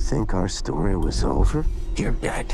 think our story was over? You're dead.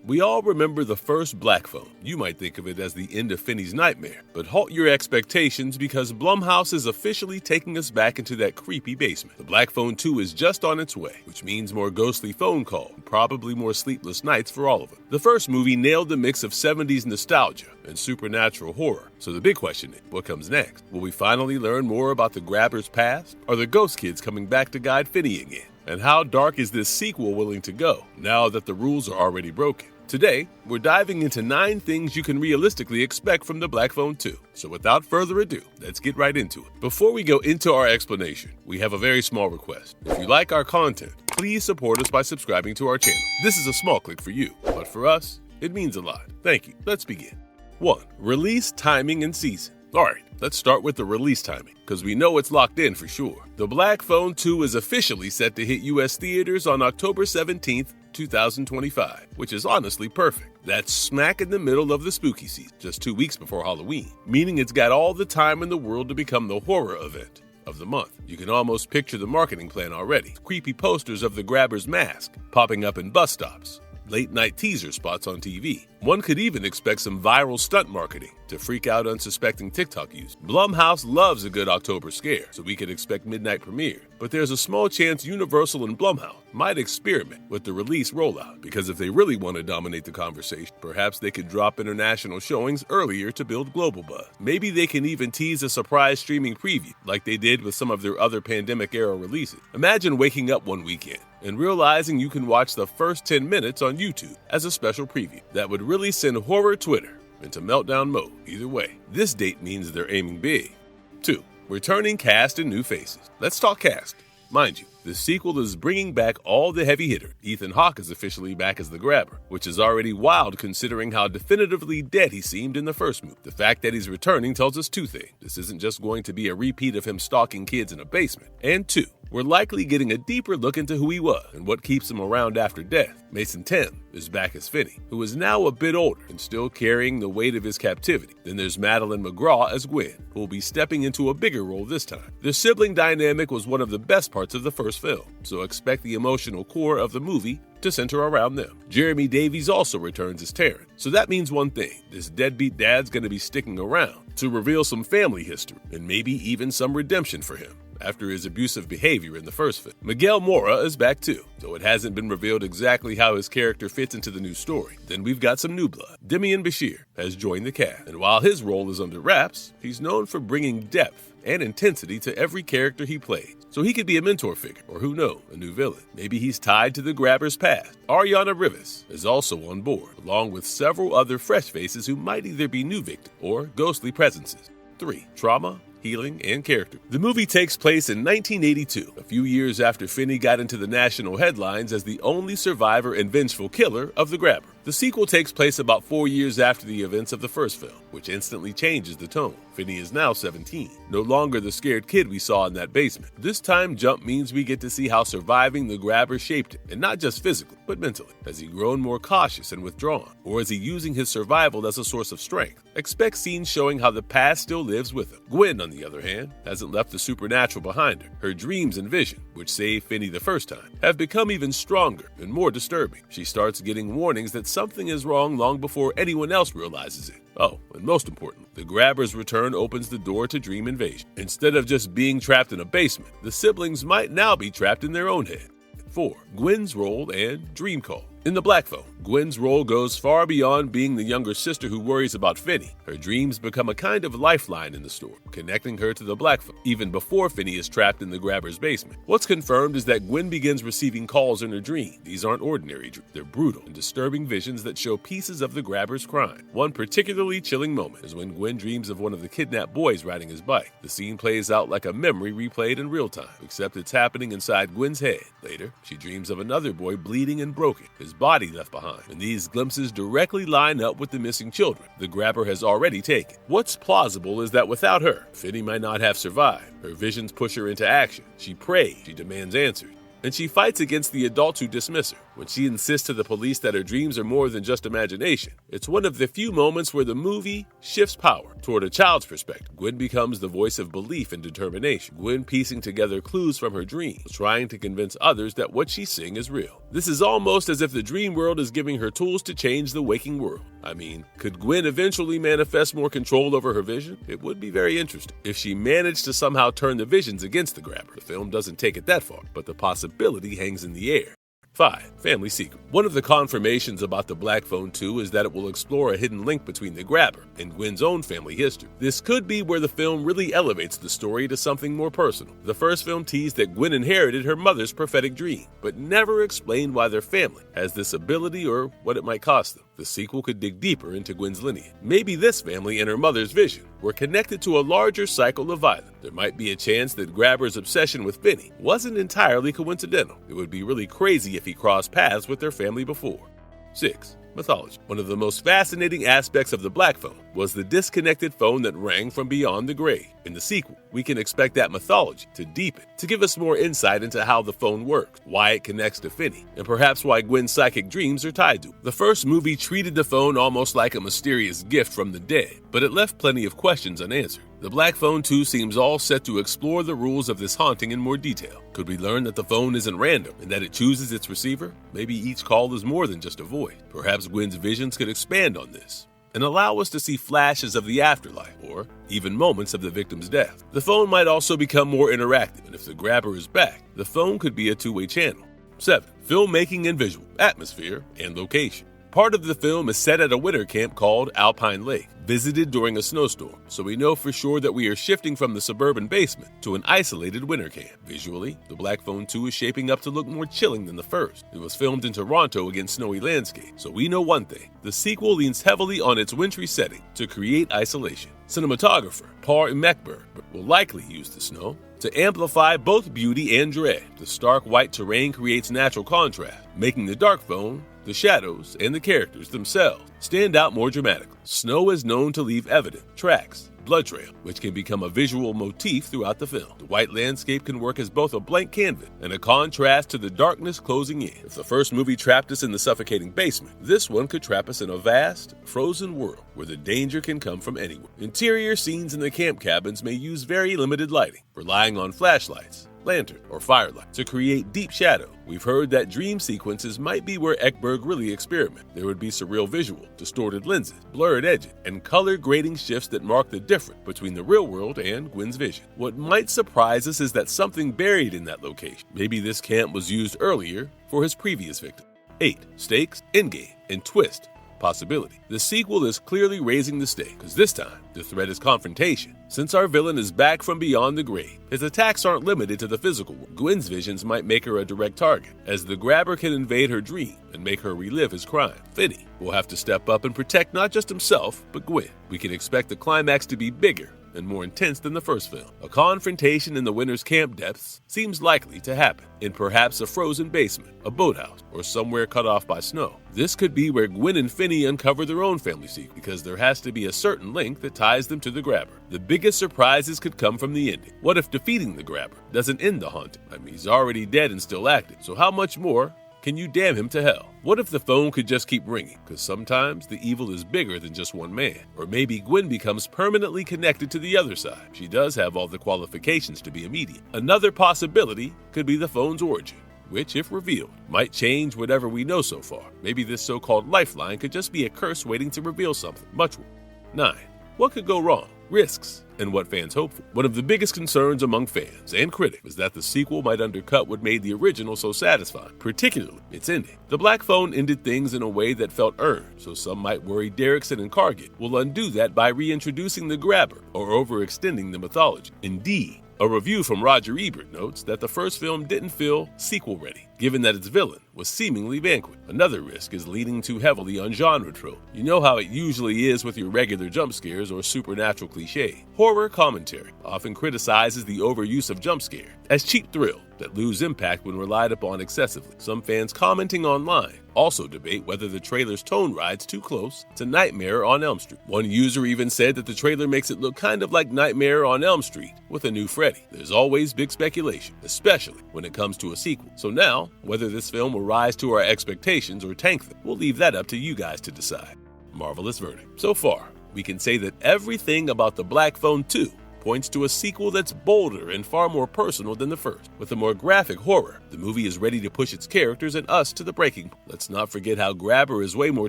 We all remember the first Black Phone. You might think of it as the end of Finney's nightmare, but halt your expectations because Blumhouse is officially taking us back into that creepy basement. The Black Phone 2 is just on its way, which means more ghostly phone calls, and probably more sleepless nights for all of them. The first movie nailed the mix of 70s nostalgia and supernatural horror, so the big question is, what comes next? Will we finally learn more about the Grabber's past? Are the ghost kids coming back to guide Finney again? And how dark is this sequel willing to go, now that the rules are already broken? Today, we're diving into 9 things you can realistically expect from the Black Phone 2. So without further ado, let's get right into it. Before we go into our explanation, we have a very small request. If you like our content, please support us by subscribing to our channel. This is a small click for you, but for us, it means a lot. Thank you. Let's begin. 1. Release timing and season. Alright, let's start with the release timing, because we know it's locked in for sure. The Black Phone 2 is officially set to hit US theaters on October 17th, 2025, which is honestly perfect. That's smack in the middle of the spooky season, just 2 weeks before Halloween, meaning it's got all the time in the world to become the horror event of the month. You can almost picture the marketing plan already. Creepy posters of the Grabber's mask popping up in bus stops, late-night teaser spots on TV. One could even expect some viral stunt marketing to freak out unsuspecting TikTok users. Blumhouse loves a good October scare, so we could expect midnight premiere. But there's a small chance Universal and Blumhouse might experiment with the release rollout, because if they really want to dominate the conversation, perhaps they could drop international showings earlier to build global buzz. Maybe they can even tease a surprise streaming preview, like they did with some of their other pandemic-era releases. Imagine waking up one weekend and realizing you can watch the first 10 minutes on YouTube as a special preview. That would really send horror Twitter into meltdown mode. Either way, this date means they're aiming big. 2. Returning cast and new faces. Let's talk cast. Mind you, the sequel is bringing back all the heavy hitters. Ethan Hawke is officially back as the Grabber, which is already wild considering how definitively dead he seemed in the first movie. The fact that he's returning tells us 2 things. This isn't just going to be a repeat of him stalking kids in a basement. And 2, we're likely getting a deeper look into who he was and what keeps him around after death. Mason Tim is back as Finney, who is now a bit older and still carrying the weight of his captivity. Then there's Madeline McGraw as Gwen, who will be stepping into a bigger role this time. The sibling dynamic was one of the best parts of the first film, so expect the emotional core of the movie to center around them. Jeremy Davies also returns as Taryn, so that means one thing: this deadbeat dad's gonna be sticking around to reveal some family history and maybe even some redemption for him after his abusive behavior in the first film. Miguel Mora is back too, though it hasn't been revealed exactly how his character fits into the new story. Then we've got some new blood. Demian Bashir has joined the cast, and while his role is under wraps, he's known for bringing depth and intensity to every character he plays. So he could be a mentor figure, or who knows, a new villain. Maybe he's tied to the Grabber's past. Ariana Rivas is also on board, along with several other fresh faces who might either be new victims or ghostly presences. 3. Trauma, healing, and character. The movie takes place in 1982, a few years after Finney got into the national headlines as the only survivor and vengeful killer of the Grabber. The sequel takes place about 4 years after the events of the first film, which instantly changes the tone. Finney is now 17, no longer the scared kid we saw in that basement. This time jump means we get to see how surviving the Grabber shaped him, and not just physically, but mentally. Has he grown more cautious and withdrawn, or is he using his survival as a source of strength? Expect scenes showing how the past still lives with him. Gwen, on the other hand, hasn't left the supernatural behind her. Her dreams and vision, which saved Finney the first time, have become even stronger and more disturbing. She starts getting warnings that something is wrong long before anyone else realizes it. Oh, and most important, the Grabber's return opens the door to dream invasion. Instead of just being trapped in a basement, the siblings might now be trapped in their own head. 4. Gwen's role and dream call. In the Black Phone, Gwen's role goes far beyond being the younger sister who worries about Finney. Her dreams become a kind of lifeline in the story, connecting her to the Black Phone, even before Finney is trapped in the Grabber's basement. What's confirmed is that Gwen begins receiving calls in her dream. These aren't ordinary dreams. They're brutal and disturbing visions that show pieces of the Grabber's crime. One particularly chilling moment is when Gwen dreams of one of the kidnapped boys riding his bike. The scene plays out like a memory replayed in real time, except it's happening inside Gwen's head. Later, she dreams of another boy bleeding and broken, his body left behind, and these glimpses directly line up with the missing children the Grabber has already taken. What's plausible is that without her, Finney might not have survived. Her visions push her into action. She prays, she demands answers, and she fights against the adults who dismiss her. when she insists to the police that her dreams are more than just imagination. It's one of the few moments where the movie shifts power toward a child's perspective. Gwen becomes the voice of belief and determination. Gwen piecing together clues from her dreams, trying to convince others that what she's seeing is real. This is almost as if the dream world is giving her tools to change the waking world. I mean, could Gwen eventually manifest more control over her vision? It would be very interesting if she managed to somehow turn the visions against the grabber. The film doesn't take it that far, but the possibility hangs in the air. 5. Family secret. One of the confirmations about the Black Phone 2 is that it will explore a hidden link between the grabber and Gwen's own family history. This could be where the film really elevates the story to something more personal. The first film teased that Gwen inherited her mother's prophetic dream, but never explained why their family has this ability or what it might cost them. The sequel could dig deeper into Gwen's lineage. Maybe this family and her mother's vision were connected to a larger cycle of violence. There might be a chance that Grabber's obsession with Finney wasn't entirely coincidental. It would be really crazy if he crossed paths with their family before. 6. Mythology. One of the most fascinating aspects of the Black Phone was the disconnected phone that rang from beyond the grave. In the sequel, we can expect that mythology to deepen, to give us more insight into how the phone works, why it connects to Finney, and perhaps why Gwen's psychic dreams are tied to it. The first movie treated the phone almost like a mysterious gift from the dead, but it left plenty of questions unanswered. The Black Phone 2 seems all set to explore the rules of this haunting in more detail. Could we learn that the phone isn't random and that it chooses its receiver? Maybe each call is more than just a voice. Perhaps Gwen's visions could expand on this and allow us to see flashes of the afterlife or even moments of the victim's death. The phone might also become more interactive, and if the grabber is back, the phone could be a two-way channel. 7. Filmmaking and visual, atmosphere, and location. Part of the film is set at a winter camp called Alpine Lake, visited during a snowstorm, so we know for sure that we are shifting from the suburban basement to an isolated winter camp. Visually, the Black Phone 2 is shaping up to look more chilling than the first. It was filmed in Toronto against snowy landscapes, so we know one thing. The sequel leans heavily on its wintry setting to create isolation. Cinematographer Paul Mekberg will likely use the snow to amplify both beauty and dread. The stark white terrain creates natural contrast, making the dark phone, the shadows, and the characters themselves stand out more dramatically. Snow is known to leave evident tracks, blood trail, which can become a visual motif throughout the film. The white landscape can work as both a blank canvas and a contrast to the darkness closing in. If the first movie trapped us in the suffocating basement, this one could trap us in a vast, frozen world where the danger can come from anywhere. Interior scenes in the camp cabins may use very limited lighting, relying on flashlights, lantern, or firelight to create deep shadow. We've heard that dream sequences might be where Ekberg really experimented. There would be surreal visual, distorted lenses, blurred edges, and color grading shifts that mark the difference between the real world and Gwen's vision. What might surprise us is that something buried in that location. Maybe this camp was used earlier for his previous victim. 8. Stakes, endgame, and twist. Possibility. The sequel is clearly raising the stakes, because this time, the threat is confrontation. Since our villain is back from beyond the grave, his attacks aren't limited to the physical world. Gwen's visions might make her a direct target, as the grabber can invade her dream and make her relive his crime. Finney will have to step up and protect not just himself, but Gwen. We can expect the climax to be bigger and more intense than the first film. A confrontation in the winter's camp depths seems likely to happen, in perhaps a frozen basement, a boathouse, or somewhere cut off by snow. This could be where Gwen and Finney uncover their own family secret, because there has to be a certain link that ties them to the grabber. The biggest surprises could come from the ending. What if defeating the grabber doesn't end the haunting? I mean, he's already dead and still active, so how much more can you damn him to hell? What if the phone could just keep ringing? Because sometimes the evil is bigger than just one man. Or maybe Gwen becomes permanently connected to the other side. She does have all the qualifications to be immediate. Another possibility could be the phone's origin, which, if revealed, might change whatever we know so far. Maybe this so-called lifeline could just be a curse waiting to reveal something much worse. 9. What could go wrong? Risks and what fans hope for. One of the biggest concerns among fans and critics is that the sequel might undercut what made the original so satisfying, particularly its ending. The Black Phone ended things in a way that felt earned, so some might worry Derrickson and Cargill will undo that by reintroducing the grabber or overextending the mythology. Indeed, a review from Roger Ebert notes that the first film didn't feel sequel-ready, given that its villain was seemingly vanquished. Another risk is leaning too heavily on genre trope. You know how it usually is with your regular jump scares or supernatural cliches. Horror commentary often criticizes the overuse of jump scare as cheap thrill that lose impact when relied upon excessively. Some fans commenting online also debate whether the trailer's tone rides too close to Nightmare on Elm Street. One user even said that the trailer makes it look kind of like Nightmare on Elm Street with a new Freddy. There's always big speculation, especially when it comes to a sequel. So now, Now, whether this film will rise to our expectations or tank them, we'll leave that up to you guys to decide. Marvelous verdict. So far, we can say that everything about The Black Phone 2 points to a sequel that's bolder and far more personal than the first. With a more graphic horror, the movie is ready to push its characters and us to the breaking point. Let's not forget how Grabber is way more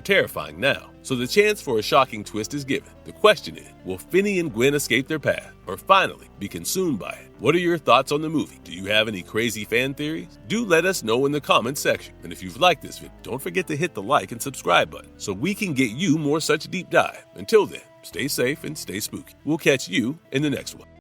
terrifying now, so the chance for a shocking twist is given. The question is, will Finney and Gwen escape their path, or finally be consumed by it? What are your thoughts on the movie? Do you have any crazy fan theories? Do let us know in the comments section. And if you've liked this video, don't forget to hit the like and subscribe button so we can get you more such deep dive. Until then, stay safe and stay spooky. We'll catch you in the next one.